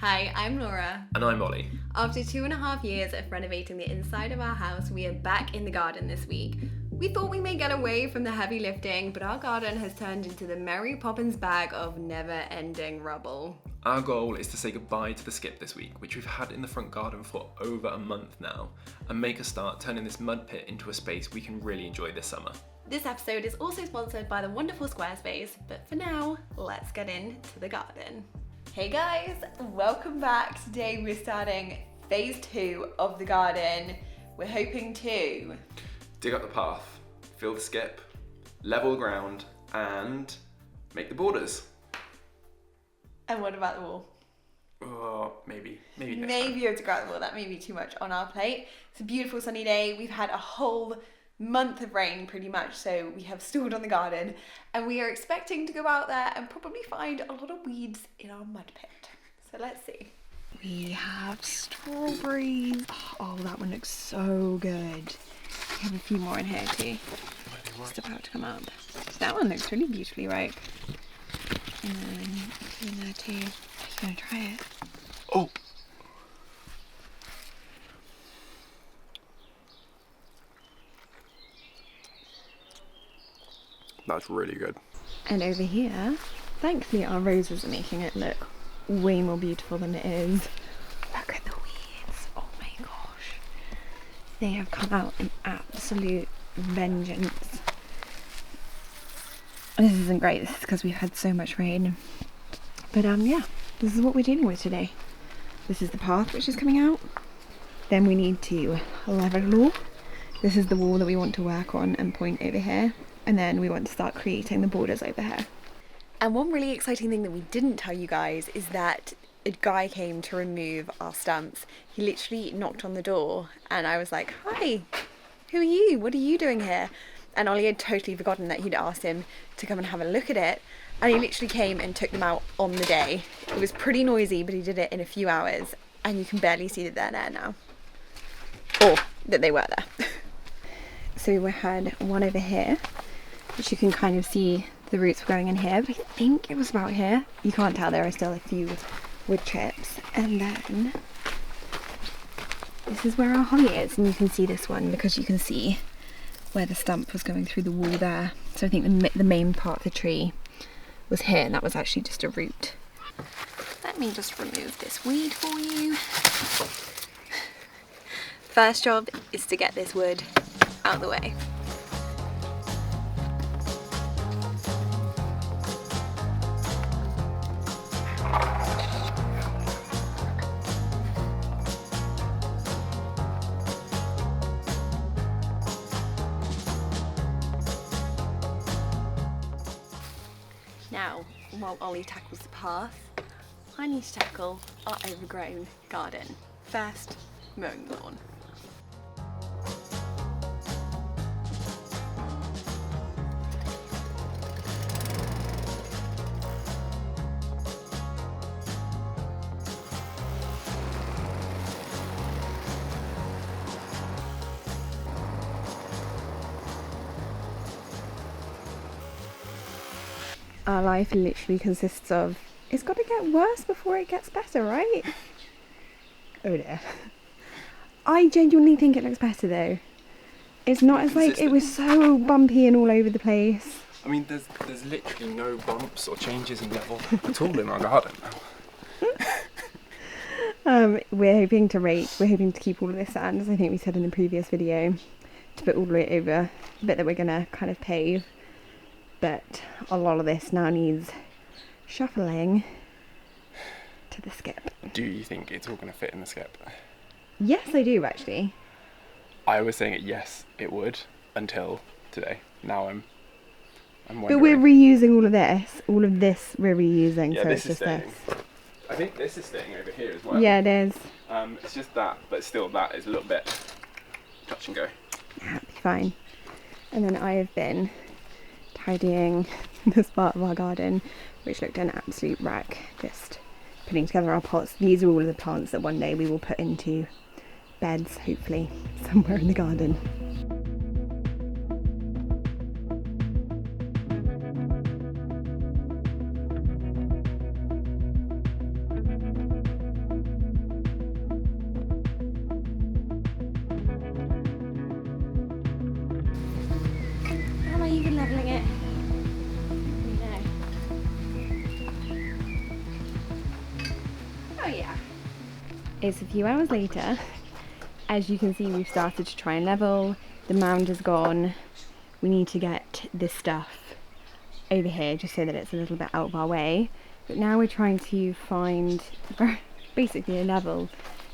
Hi, I'm Laura. And I'm Ollie. After 2.5 years of renovating the inside of our house, we are back in the garden this week. We thought we may get away from the heavy lifting, but our garden has turned into the Mary Poppins bag of never-ending rubble. Our goal is to say goodbye to the skip this week, which we've had in the front garden for over a month now, and make a start turning this mud pit into a space we can really enjoy this summer. This episode is also sponsored by the wonderful Squarespace, but for now, let's get into the garden. Hey guys, welcome back. Today we're starting phase 2 of the garden. We're hoping to dig up the path, fill the skip, level the ground, and make the borders. And what about the wall? Oh, maybe next time. Maybe you have to go out the wall. That may be too much on our plate. It's a beautiful sunny day. We've had a whole month of rain pretty much, so we have stalled on the garden, and we are expecting to go out there and probably find a lot of weeds in our mud pit. So let's see. We have strawberries. Oh, that one looks so good. We have a few more in here too. Just about to come up. That one looks really beautifully ripe. And then in there too. Are you gonna try it? Oh! That's really good. And over here, thankfully our roses are making it look way more beautiful than it is. Look at the weeds. Oh my gosh. They have come out in absolute vengeance. This isn't great. This is because we've had so much rain. But yeah, this is what we're dealing with today. This is the path which is coming out. Then we need to level the wall. This is the wall that we want to work on and point over here. And then we want to start creating the borders over here. And one really exciting thing that we didn't tell you guys is that a guy came to remove our stumps. He literally knocked on the door and I was like, "Hi, who are you? What are you doing here?" And Ollie had totally forgotten that he'd asked him to come and have a look at it. And he literally came and took them out on the day. It was pretty noisy, but he did it in a few hours. And you can barely see that they're there now. Or that they were there. So we had one over here, which you can kind of see the roots were going in here, but I think it was about here. You can't tell, there are still a few wood chips. And then this is where our holly is, and you can see this one because you can see where the stump was going through the wall there. So I think the main part of the tree was here, and that was actually just a root. Let me just remove this weed for you. First job is to get this wood out of the way. Now, while Ollie tackles the path, I need to tackle our overgrown garden. First, mowing the lawn. Our life literally consists of, it's got to get worse before it gets better, right? Oh dear. I genuinely think it looks better though. It's not as like it was so bumpy and all over the place. I mean, there's literally no bumps or changes in level at all in our garden now. We're hoping to keep all of this sand, as I think we said in the previous video, to put all the way over the bit that we're gonna kind of pave. But a lot of this now needs shuffling to the skip. Do you think it's all going to fit in the skip? Yes, I do actually. I was saying yes, it would, until today. Now I'm wondering. But we're reusing all of this. All of this we're reusing, Yeah, so this it's is just staying. this. I think this is staying over here as well. Yeah, it is. It's just that, but still that is a little bit touch and go. Yeah, it'll be fine. And then I have been tidying this part of our garden, which looked an absolute wreck, just putting together our pots. These are all of the plants that one day we will put into beds, hopefully, somewhere in the garden. believe in levelling it. No. Oh yeah. It's a few hours later. As you can see, we've started to try and level. The mound is gone. We need to get this stuff over here just so that it's a little bit out of our way. But now we're trying to find basically a level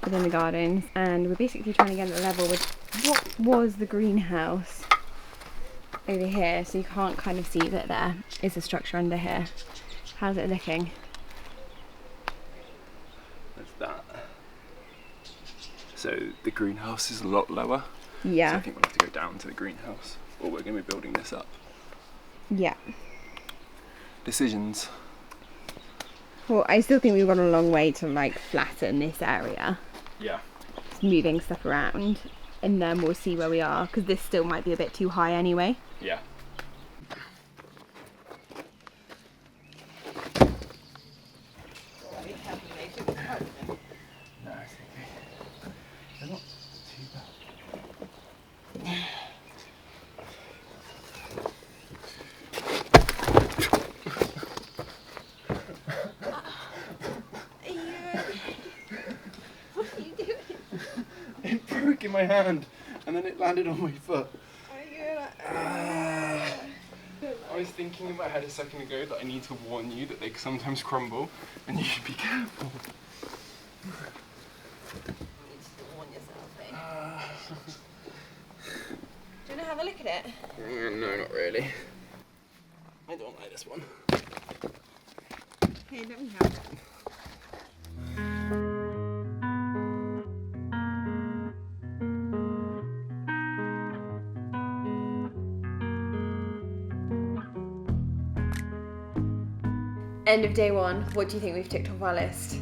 within the gardens, and we're basically trying to get it level with what was the greenhouse over here, so you can't kind of see that there is a structure under here. How's it looking? That's that. So the greenhouse is a lot lower. Yeah. So I think we'll have to go down to the greenhouse, or we're going to be building this up. Yeah. Decisions. Well, I still think we've got a long way to like flatten this area. Yeah. Just moving stuff around, and then we'll see where we are, because this still might be a bit too high anyway. Yeah. In my hand, and then it landed on my foot. I was thinking in my head a second ago that I need to warn you that they sometimes crumble and you should be careful. You need to warn yourself, eh? Do you want to have a look at it? No, not really. I don't like this one. Here, let me have it. End of day one. What do you think we've ticked off our list?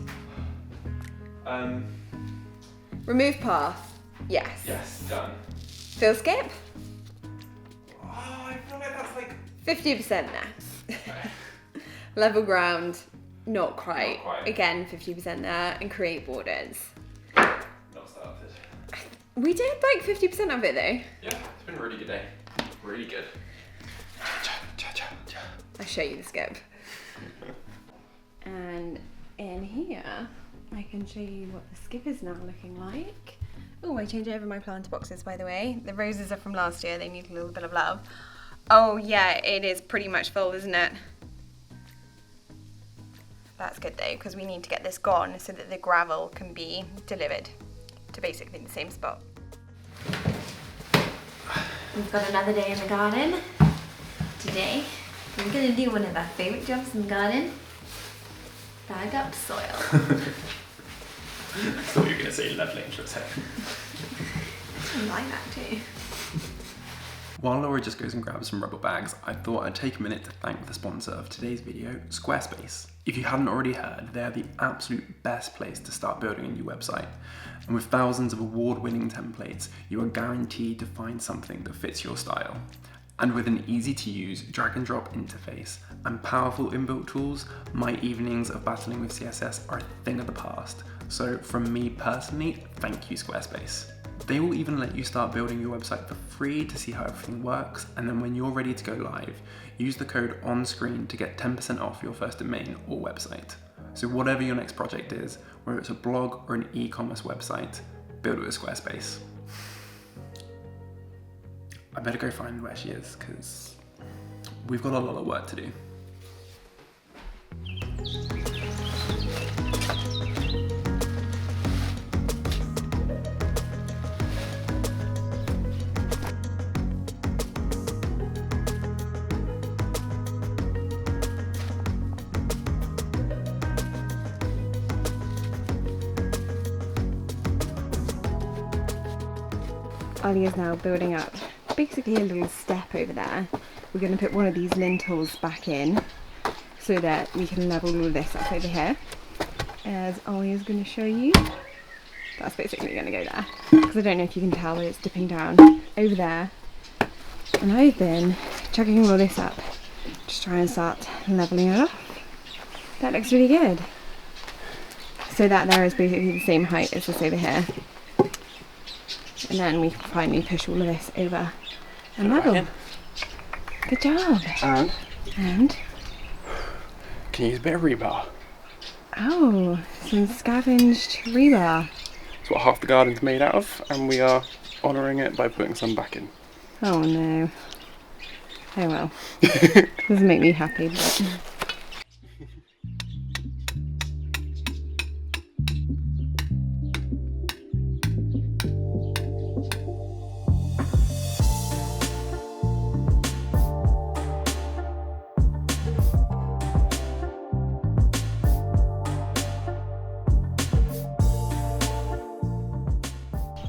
Remove path. Yes. Yes, done. Fill skip. Oh, I feel like that's like 50% there. Level ground. Not quite. Not quite. Again, 50% there. And create borders. not started. We did like 50% of it though. Yeah, it's been a really good day. Really good. I'll show you the skip. And in here, I can show you what the skip is now looking like. Oh, I changed over my planter boxes, by the way. The roses are from last year. They need a little bit of love. Oh yeah, it is pretty much full, isn't it? That's good though, because we need to get this gone so that the gravel can be delivered to basically the same spot. We've got another day in the garden. Today, we're going to do one of our favourite jobs in the garden. Bag up soil. I thought you were going to say levelling for a second. I like that too. While Laura just goes and grabs some rubber bags, I thought I'd take a minute to thank the sponsor of today's video, Squarespace. If you hadn't already heard, they are the absolute best place to start building a new website. And with thousands of award-winning templates, you are guaranteed to find something that fits your style. And with an easy-to-use drag-and-drop interface and powerful inbuilt tools, my evenings of battling with CSS are a thing of the past. So from me personally, thank you Squarespace. They will even let you start building your website for free to see how everything works, and then when you're ready to go live, use the code on screen to get 10% off your first domain or website. So whatever your next project is, whether it's a blog or an e-commerce website, build it with Squarespace. I better go find where she is, because we've got a lot of work to do. Ali is now building up basically a little step over there. We're going to put one of these lintels back in so that we can level all of this up over here. As Ali is going to show you, that's basically going to go there. Because I don't know if you can tell, but it's dipping down over there. And I've been chucking all of this up, just trying to start leveling it off. That looks really good. So that there is basically the same height as this over here. And then we can finally push all of this over and level. Good job. And? Can you use a bit of rebar? Oh, some scavenged rebar. It's what half the garden's made out of, and we are honouring it by putting some back in. Oh no. Oh well. Doesn't make me happy, but...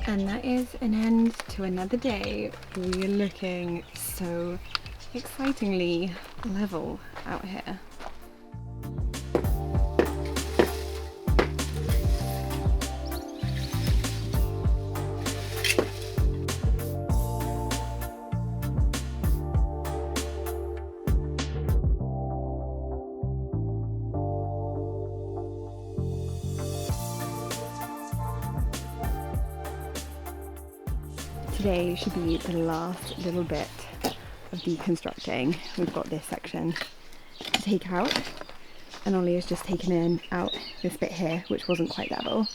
And that is an end to another day. We are looking so excitingly level out here. Today should be the last little bit of deconstructing. We've got this section to take out, and Ollie has just taken out this bit here, which wasn't quite level.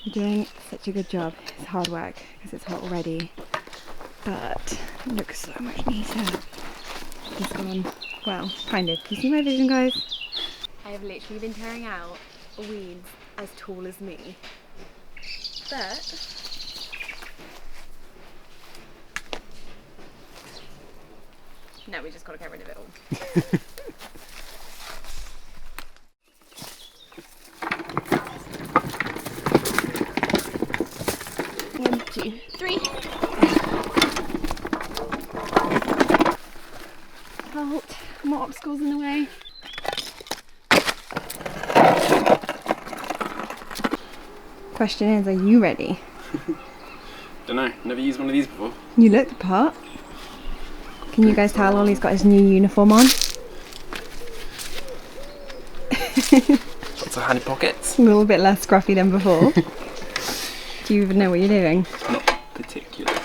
You're doing such a good job. It's hard work because it's hot already, but it looks so much neater. It's gone, well, kind of. Can you see my vision, guys? I have literally been tearing out weeds as tall as me, but no, we just got to get rid of it all. 1, 2, 3. Halt, more obstacles in the way. Question is, are you ready? Don't know, never used one of these before. You look the part. Can you guys tell Ollie's got his new uniform on? Lots of handy pockets. A little bit less scruffy than before. Do you even know what you're doing? Not particularly.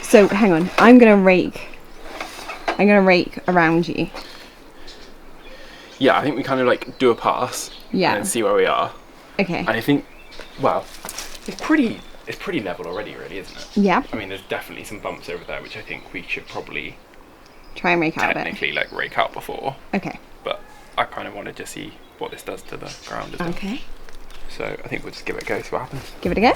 So hang on, I'm gonna rake around you. Yeah, I think we kind of like do a pass. Yeah. And then see where we are. Okay. And I think, well, it's pretty level already, really, isn't it? Yeah. I mean, there's definitely some bumps over there, which I think we should probably Try and rake out a bit. technically like rake out before. Okay. But I kind of wanted to see what this does to the ground as well. Okay. So I think we'll just give it a go, see what happens. Give it a go.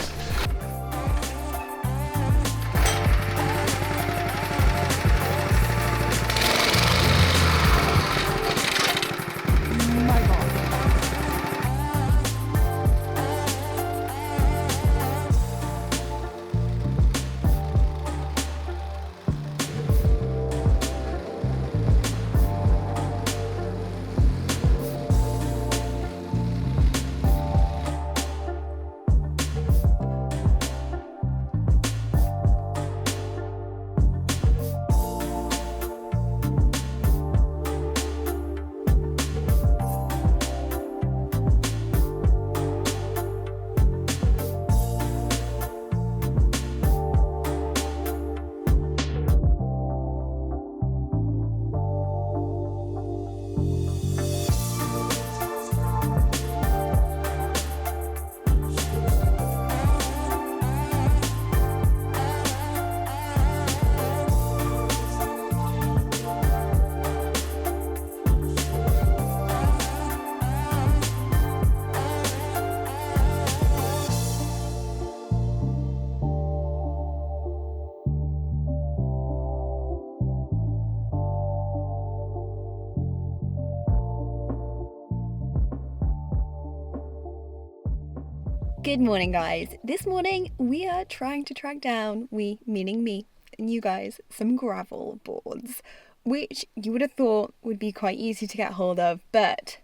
Good morning, guys. This morning we are trying to track down, we meaning me and you guys, some gravel boards, which you would have thought would be quite easy to get hold of, but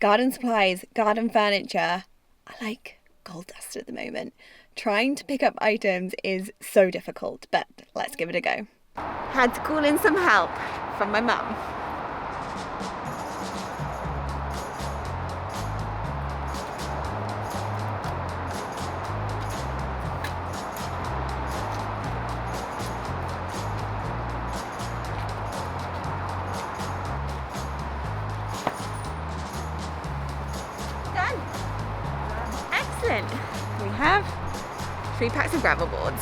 garden supplies, garden furniture are like gold dust at the moment. Trying to pick up items is so difficult, but let's give it a go. Had to call in some help from my mum. moment. We have 3 packs of gravel boards.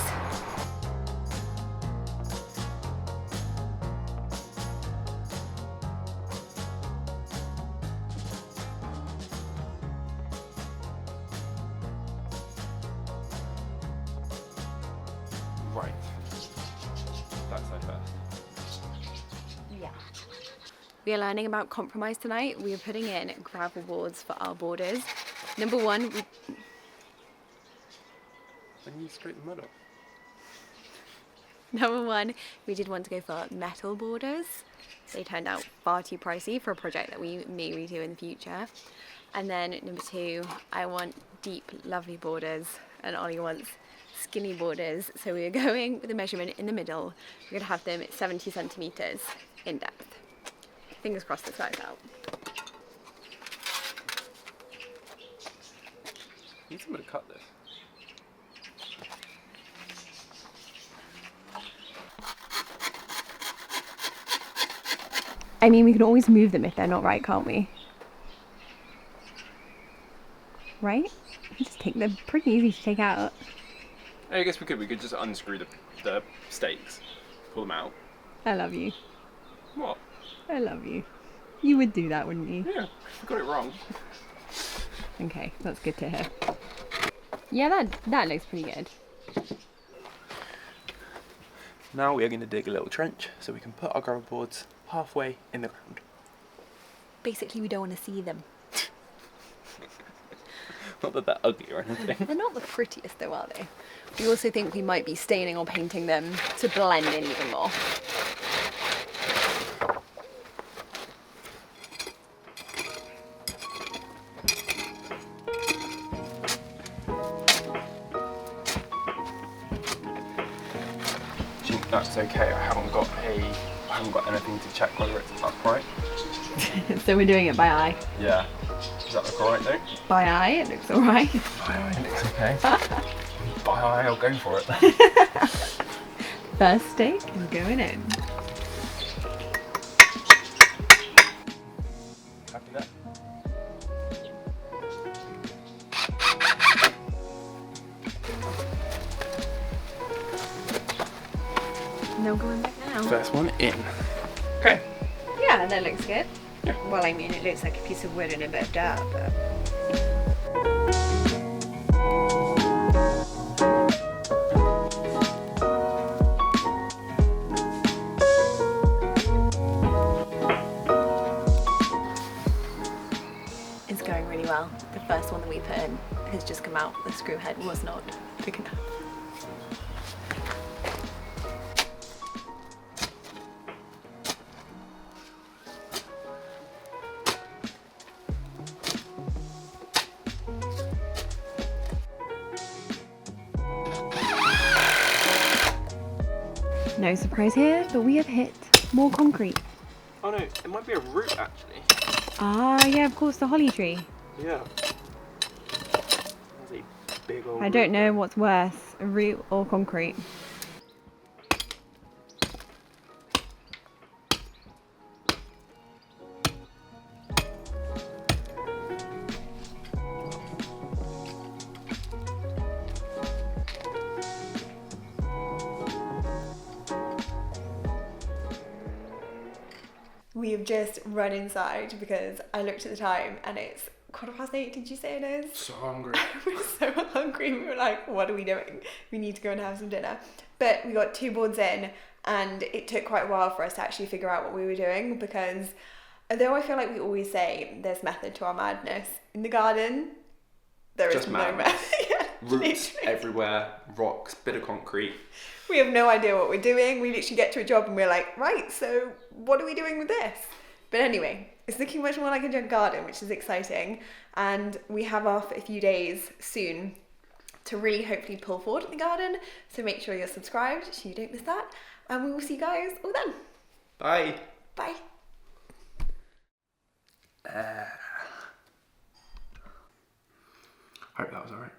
Right. That's our first. Yeah. We are learning about compromise tonight. We are putting in gravel boards for our borders. Number one, When you scrape the mud up. Number one, we did want to go for metal borders. They turned out far too pricey for a project that we may redo in the future. And then number 2, I want deep, lovely borders, and Ollie wants skinny borders. So we are going with a measurement in the middle. We're going to have them 70 centimeters in depth. Fingers crossed this works out. You need someone to cut this. I mean, we can always move them if they're not right, can't we? Right? They're pretty easy to take out. I guess we could just unscrew the stakes, pull them out. I love you. What? I love you. You would do that, wouldn't you? Yeah, I got it wrong. Okay, that's good to hear. Yeah, that looks pretty good. Now we are going to dig a little trench so we can put our gravel boards halfway in the ground. Basically, we don't want to see them. Not that they're ugly or anything. They're not the prettiest though, are they? We also think we might be staining or painting them to blend in even more. Do you think that's okay? I haven't got anything to check whether it's upright. So we're doing it by eye. Yeah. Does that look alright though? By eye, it looks alright. By eye, it looks okay. By eye, I'll go for it then. First stake is going in. Happy there? No going back now. First one in. Okay. Yeah, that looks good. Yeah. Well, I mean, it looks like a piece of wood and a bit of dirt, but... It's going really well. The first one that we put in has just come out. The screw head was not big enough. No surprise here, but we have hit more concrete. Oh no, it might be a root actually. Ah, yeah, of course, the holly tree. Yeah. That's a big old I don't root know there. what's worse, a root or concrete. We have just run inside because I looked at the time and it's 8:15, did you say it is? So hungry. We're so hungry, we were like, what are we doing? We need to go and have some dinner. But we got 2 boards in and it took quite a while for us to actually figure out what we were doing because although I feel like we always say there's method to our madness, in the garden, there is Just no madness. method. Yeah, Roots literally. everywhere, rocks, bit of concrete. We have no idea what we're doing. We literally get to a job and we're like, right, so what are we doing with this? But anyway, it's looking much more like a junk garden, which is exciting. And we have off a few days soon to really hopefully pull forward in the garden. So make sure you're subscribed so you don't miss that. And we will see you guys all then. Bye. Bye. Hope that was alright.